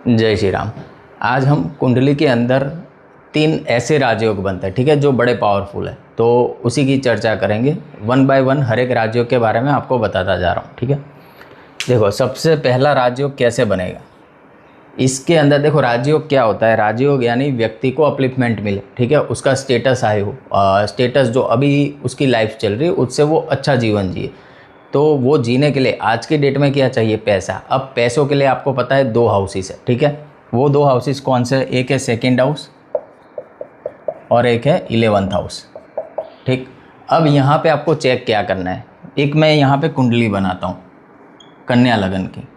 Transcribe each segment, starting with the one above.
जय श्री राम। आज हम कुंडली के अंदर 3 ऐसे राजयोग बनते हैं, ठीक है, जो बड़े पावरफुल है, तो उसी की चर्चा करेंगे। 1 बाय 1 हर एक राजयोग के बारे में आपको बताता जा रहा हूँ, ठीक है। देखो, सबसे पहला राजयोग कैसे बनेगा, इसके अंदर देखो राजयोग क्या होता है। राजयोग यानी व्यक्ति को अपलिफ्टमेंट मिले, ठीक है, उसका स्टेटस हाई हो, स्टेटस जो अभी उसकी लाइफ चल रही है उससे वो अच्छा जीवन जिए। तो वो जीने के लिए आज की डेट में क्या चाहिए, पैसा। अब पैसों के लिए आपको पता है 2 हाउसेस है, ठीक है। वो 2 हाउसेस कौन से, एक है सेकंड हाउस और एक है 11th हाउस, ठीक। अब यहाँ पे आपको चेक क्या करना है, एक मैं यहाँ पे कुंडली बनाता हूँ कन्या लगन की।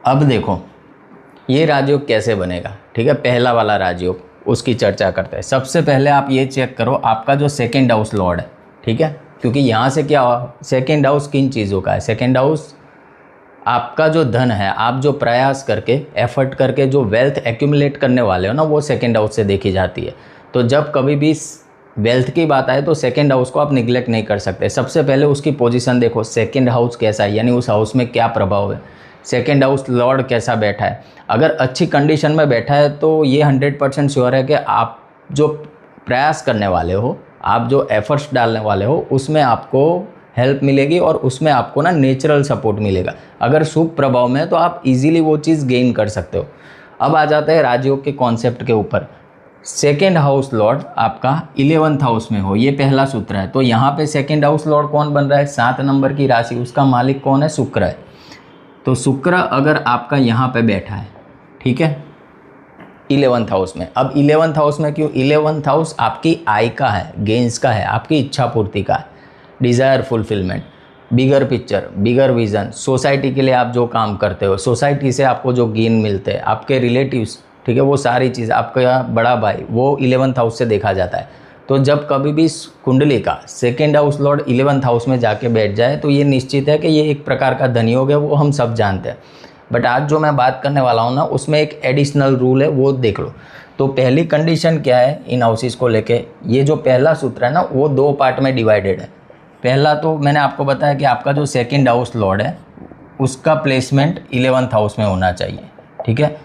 अब देखो ये राजयोग कैसे बनेगा, ठीक है। पहला वाला राजयोग, उसकी चर्चा करते हैं। सबसे पहले आप ये चेक करो आपका जो सेकंड हाउस लॉर्ड है, ठीक है, क्योंकि यहाँ से क्या हुआ, सेकंड हाउस किन चीज़ों का है। सेकंड हाउस आपका जो धन है, आप जो प्रयास करके एफर्ट करके जो वेल्थ एक्यूमुलेट करने वाले हो ना, वो सेकंड हाउस से देखी जाती है। तो जब कभी भी वेल्थ की बात आए तो सेकंड हाउस को आप निगलेक्ट नहीं कर सकते। सबसे पहले उसकी पोजीशन देखो, सेकंड हाउस कैसा है, यानी उस हाउस में क्या प्रभाव है, सेकंड हाउस लॉर्ड कैसा बैठा है। अगर अच्छी कंडीशन में बैठा है तो ये 100% श्योर है कि आप जो प्रयास करने वाले हो, आप जो एफर्ट्स डालने वाले हो, उसमें आपको हेल्प मिलेगी और उसमें आपको ना नेचुरल सपोर्ट मिलेगा। अगर शुभ प्रभाव में है तो आप इजीली वो चीज़ गेन कर सकते हो। अब आ जाते हैं राजयोग के कॉन्सेप्ट के ऊपर। सेकेंड हाउस लॉर्ड आपका 11th हाउस में हो, ये पहला सूत्र है। तो यहाँ पे सेकेंड हाउस लॉर्ड कौन बन रहा है, 7 नंबर की राशि, उसका मालिक कौन है, शुक्र है। तो शुक्र अगर आपका यहाँ पे बैठा है, ठीक है, 11th हाउस में। अब 11th हाउस में क्यों, 11th हाउस आपकी आय का है, गेंस का है, आपकी इच्छा पूर्ति का है, डिज़ायर फुलफिलमेंट, बिगर पिक्चर, बिगर विजन, सोसाइटी के लिए आप जो काम करते हो, सोसाइटी से आपको जो गेन मिलते हैं, आपके रिलेटिव्स, ठीक है, वो सारी चीज़, आपका बड़ा भाई, वो 11th हाउस से देखा जाता है। तो जब कभी भी कुंडली का second house Lord 11th house में जाके बैठ जाए तो ये निश्चित है कि ये एक प्रकार का धनयोग है, वो हम सब जानते हैं। बट आज जो मैं बात करने वाला हूँ ना, उसमें एक एडिशनल रूल है, वो देख लो। तो पहली कंडीशन क्या है इन हाउसेस को लेके, ये जो पहला सूत्र है ना, वो 2 पार्ट में डिवाइडेड है। पहला तो मैंने आपको बताया कि आपका जो सेकेंड हाउस लॉर्ड है उसका प्लेसमेंट 11th हाउस में होना चाहिए, ठीक है,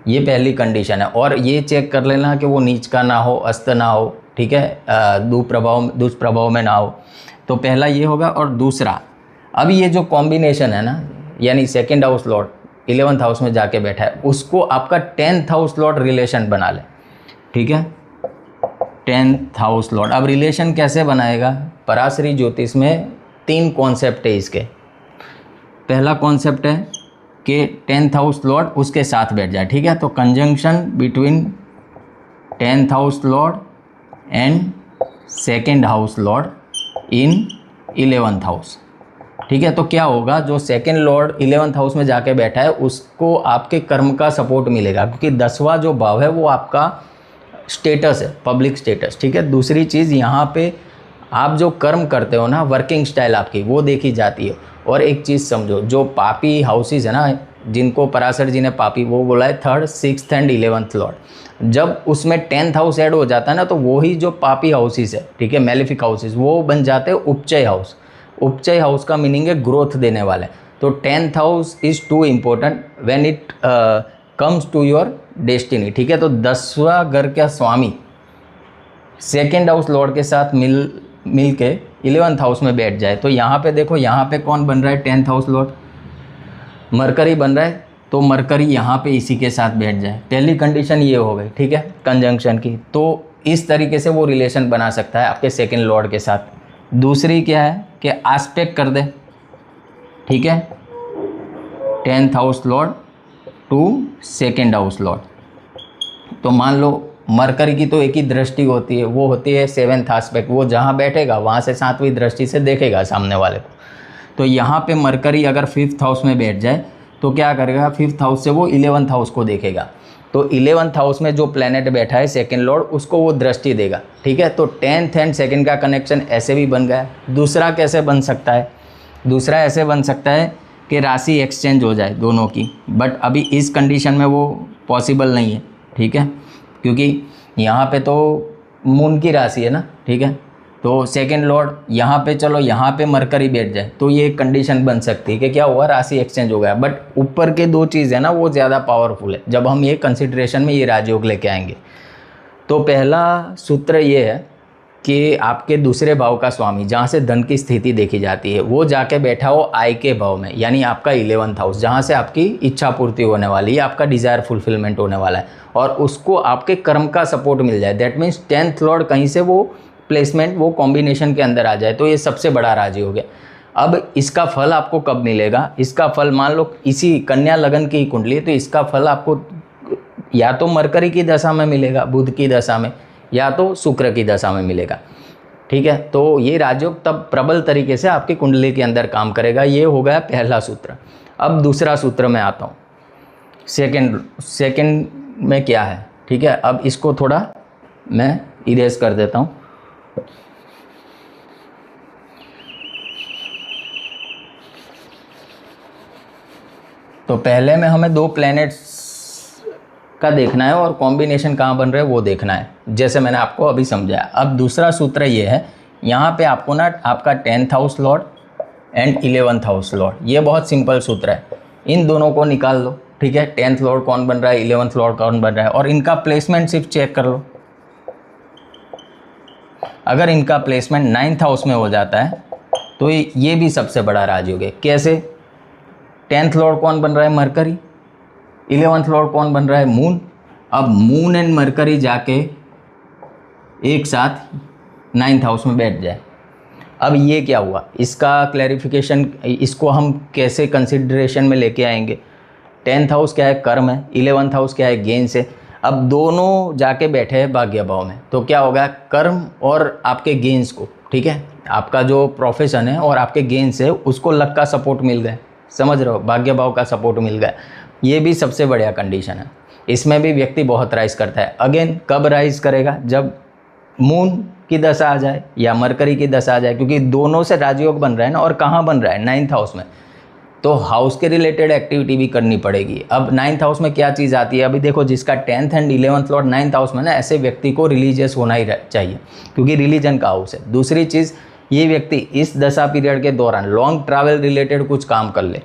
ये पहली कंडीशन है। और ये चेक कर लेना कि वो नीच का ना हो, अस्त ना हो, ठीक है, दुष्प्रभाव में ना हो। तो पहला ये होगा। और दूसरा, अब ये जो कॉम्बिनेशन है ना, यानी second house Lord 11th house में जाके बैठा है, उसको आपका 10th हाउस लॉर्ड रिलेशन बना ले, ठीक है, 10th हाउस लॉर्ड। अब रिलेशन कैसे बनाएगा, पराशरी ज्योतिष में 3 कॉन्सेप्ट है इसके। पहला कॉन्सेप्ट है कि 10th हाउस लॉर्ड उसके साथ बैठ जाए, ठीक है। तो conjunction between 10th house Lord and second house Lord in 11th house, ठीक है। तो क्या होगा, जो सेकेंड लॉर्ड 11th हाउस में जाके बैठा है उसको आपके कर्म का सपोर्ट मिलेगा, क्योंकि 10वां जो भाव है वो आपका स्टेटस है, पब्लिक स्टेटस, ठीक है। दूसरी चीज़, यहाँ पे आप जो कर्म करते हो ना, वर्किंग स्टाइल आपकी वो देखी जाती है। और एक चीज़ समझो, जो पापी हाउसेस है ना, जिनको पराशर जी ने पापी वो बोला है, 3rd, 6th and 11th Lord, जब उसमें 10th हाउस ऐड हो जाता है ना, तो वही जो पापी हाउसेस है, ठीक है, मेलेफिक हाउसेस, वो बन जाते हैं उपचय हाउस। उपचय हाउस का मीनिंग है ग्रोथ देने वाले। तो 10th house is too important when it comes to your destiny, ठीक है। तो 10वां घर का स्वामी सेकेंड हाउस लॉर्ड के साथ मिल के 11th हाउस में बैठ जाए, तो यहाँ पे देखो, यहाँ पे कौन बन रहा है, 10th हाउस लॉर्ड मरकरी बन रहा है। तो मरकरी यहाँ पे इसी के साथ बैठ जाए, पहली कंडीशन ये हो गई, ठीक है, कंजंक्शन की। तो इस तरीके से वो रिलेशन बना सकता है आपके सेकेंड लॉर्ड के साथ। दूसरी क्या है कि आस्पेक्ट कर दे, ठीक है, 10th house lord to second house lord. तो मान लो मरकरी की तो एक ही दृष्टि होती है, वो होती है 7th आस्पेक्ट, वो जहाँ बैठेगा वहाँ से 7वीं दृष्टि से देखेगा सामने वाले को। तो यहाँ पे मरकरी अगर 5th हाउस में बैठ जाए तो क्या करेगा, 5th हाउस से वो 11th हाउस को देखेगा। तो 11th हाउस में जो प्लैनेट बैठा है सेकेंड लॉर्ड, उसको वो दृष्टि देगा, ठीक है। तो 10th एंड सेकेंड का कनेक्शन ऐसे भी बन गया। दूसरा कैसे बन सकता है, दूसरा ऐसे बन सकता है कि राशि एक्सचेंज हो जाए दोनों की, बट अभी इस कंडीशन में वो पॉसिबल नहीं है, ठीक है, क्योंकि यहाँ पे तो मून की राशि है ना, ठीक है, तो सेकंड लॉर्ड यहाँ पे, चलो यहाँ पे मरकरी बैठ जाए तो ये एक कंडीशन बन सकती है कि क्या हुआ, राशि एक्सचेंज हो गया। बट ऊपर के दो चीज़ है ना वो ज़्यादा पावरफुल है जब हम ये कंसिडरेशन में ये राजयोग लेके आएंगे। तो पहला सूत्र ये है कि आपके दूसरे भाव का स्वामी जहाँ से धन की स्थिति देखी जाती है वो जाके बैठा हो आय के भाव में, यानी आपका 11th हाउस जहाँ से आपकी इच्छा पूर्ति होने वाली है, आपका डिज़ायर फुलफिलमेंट होने वाला है और उसको आपके कर्म का सपोर्ट मिल जाए। दैट मीन्स 10th लॉर्ड कहीं से वो प्लेसमेंट वो कॉम्बिनेशन के अंदर आ जाए, तो ये सबसे बड़ा राजयोग है। अब इसका फल आपको कब मिलेगा, इसका फल मान लो इसी कन्या लगन की कुंडली है तो इसका फल आपको या तो मरकरी की दशा में मिलेगा, बुध की दशा में, या तो शुक्र की दशा में मिलेगा। ठीक है, तो ये राजयोग तब प्रबल तरीके से आपकी कुंडली के अंदर काम करेगा। ये हो गया पहला सूत्र। अब दूसरा सूत्र में आता हूँ। सेकंड में क्या है, ठीक है, अब इसको थोड़ा मैं इरेज कर देता हूँ। तो पहले में हमें दो प्लैनेट्स का देखना है और कॉम्बिनेशन कहाँ बन रहे हैं वो देखना है, जैसे मैंने आपको अभी समझाया। अब दूसरा सूत्र ये है, यहाँ पे आपको ना आपका 10th house Lord and 11th house Lord, ये बहुत सिंपल सूत्र है, इन दोनों को निकाल लो। ठीक है, 10th लॉर्ड कौन बन रहा है, 11th लॉर्ड कौन बन रहा है, और इनका प्लेसमेंट सिर्फ चेक कर लो। अगर इनका प्लेसमेंट 9th हाउस में हो जाता है तो ये भी सबसे बड़ा राजयोग है। कैसे, 10th लॉर्ड कौन बन रहा है, मरकरी, 11th लॉर्ड कौन बन रहा है, मून। अब मून एंड मरकरी जाके एक साथ 9th हाउस में बैठ जाए। अब ये क्या हुआ, इसका क्लैरिफिकेशन, इसको हम कैसे कंसिडरेशन में लेके आएंगे। 10th हाउस क्या है, कर्म है, 11th हाउस क्या है, गेन्स है। अब दोनों जाके बैठे हैं भाग्य भाव में, तो क्या होगा, कर्म और आपके गेन्स को, ठीक है, आपका जो प्रोफेशन है और आपके गेन्स है उसको लक का सपोर्ट मिल गया, समझ रहे हो, भाग्य भाव का सपोर्ट मिल गया। ये भी सबसे बढ़िया कंडीशन है। इसमें भी व्यक्ति बहुत राइज करता है। अगेन कब राइज करेगा, जब मून की दशा आ जाए या मरकरी की दशा आ जाए, क्योंकि दोनों से राजयोग बन रहा है ना, और कहाँ बन रहा है, 9th हाउस में, तो हाउस के रिलेटेड एक्टिविटी भी करनी पड़ेगी। अब 9th हाउस में क्या चीज़ आती है, अभी देखो जिसका 10th and 11th Lord 9th house में ना, ऐसे व्यक्ति को रिलीजियस होना ही चाहिए क्योंकि रिलीजन का हाउस है। दूसरी चीज़, ये व्यक्ति इस दशा पीरियड के दौरान लॉन्ग ट्रैवल रिलेटेड कुछ काम कर ले,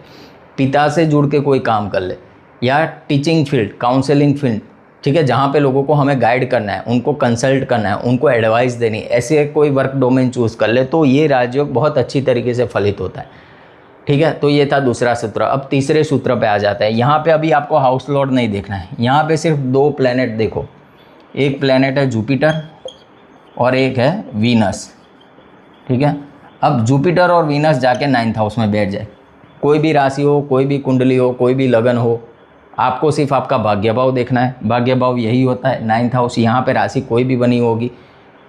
पिता से जुड़ के कोई काम कर ले, या टीचिंग फील्ड, काउंसलिंग फील्ड, ठीक है, जहाँ पे लोगों को हमें गाइड करना है, उनको कंसल्ट करना है, उनको एडवाइस देनी, ऐसे कोई वर्क डोमेन चूज़ कर ले तो ये राजयोग बहुत अच्छी तरीके से फलित होता है। ठीक है, तो ये था दूसरा सूत्र। अब तीसरे सूत्र पे आ जाता है। यहाँ पे अभी आपको हाउस लॉर्ड नहीं देखना है, यहाँ पे सिर्फ दो प्लैनेट देखो, एक प्लैनेट है जुपिटर और एक है वीनस। ठीक है, अब जुपिटर और वीनस जाके 9th हाउस में बैठ जाए, कोई भी राशि हो, कोई भी कुंडली हो, कोई भी लगन हो, आपको सिर्फ आपका भाग्य भाव देखना है। भाग्य भाव यही होता है 9th हाउस। यहाँ पे राशि कोई भी बनी होगी,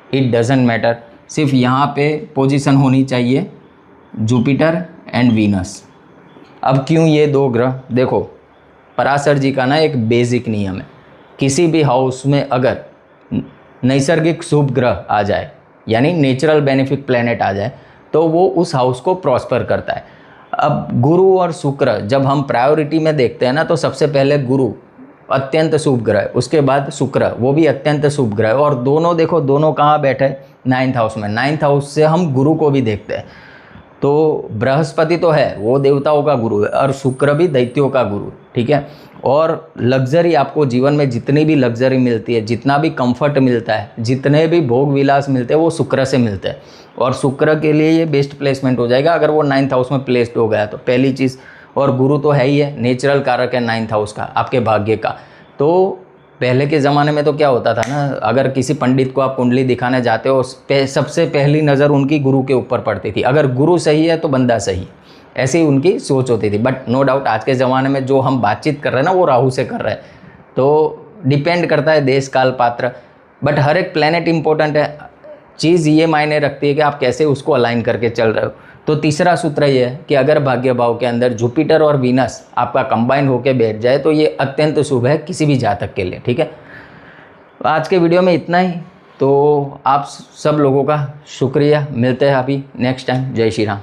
इट डजेंट मैटर, सिर्फ यहाँ पे पोजीशन होनी चाहिए जुपिटर एंड वीनस। अब क्यों ये दो ग्रह, देखो पराशर जी का ना एक बेसिक नियम है, किसी भी हाउस में अगर नैसर्गिक शुभ ग्रह आ जाए, यानी नेचुरल बेनिफिक प्लैनेट आ जाए, तो वो उस हाउस को प्रॉस्पर करता है। अब गुरु और शुक्र जब हम प्रायोरिटी में देखते हैं ना, तो सबसे पहले गुरु अत्यंत शुभ ग्रह, उसके बाद शुक्र वो भी अत्यंत शुभ ग्रह, और दोनों देखो दोनों कहाँ बैठे, 9th हाउस में। 9th हाउस से हम गुरु को भी देखते हैं, तो बृहस्पति तो है वो देवताओं का गुरु है, और शुक्र भी दैत्यों का गुरु। ठीक है, और लग्जरी, आपको जीवन में जितनी भी लग्जरी मिलती है, जितना भी कंफर्ट मिलता है, जितने भी भोग विलास मिलते हैं, वो शुक्र से मिलते हैं, और शुक्र के लिए ये बेस्ट प्लेसमेंट हो जाएगा अगर वो 9th हाउस में प्लेस्ड हो गया तो, पहली चीज़। और गुरु तो है ही है, नेचुरल कारक है 9th हाउस का, आपके भाग्य का। तो पहले के ज़माने में तो क्या होता था ना, अगर किसी पंडित को आप कुंडली दिखाने जाते हो, सबसे पहली नज़र उनकी गुरु के ऊपर पड़ती थी, अगर गुरु सही है तो बंदा सही, ऐसी उनकी सोच होती थी। बट नो डाउट आज के ज़माने में जो हम बातचीत कर रहे हैं ना, वो राहु से कर रहे हैं, तो डिपेंड करता है देश काल पात्र, बट हर एक प्लैनेट इंपॉर्टेंट है। चीज़ ये मायने रखती है कि आप कैसे उसको अलाइन करके चल रहे हो। तो तीसरा सूत्र ये है कि अगर भाग्य भाव के अंदर जुपिटर और वीनस आपका कंबाइन होकर बैठ जाए तो ये अत्यंत शुभ है किसी भी जातक के लिए। ठीक है, आज के वीडियो में इतना ही। तो आप सब लोगों का शुक्रिया, मिलते हैं अभी नेक्स्ट टाइम। जय श्री राम।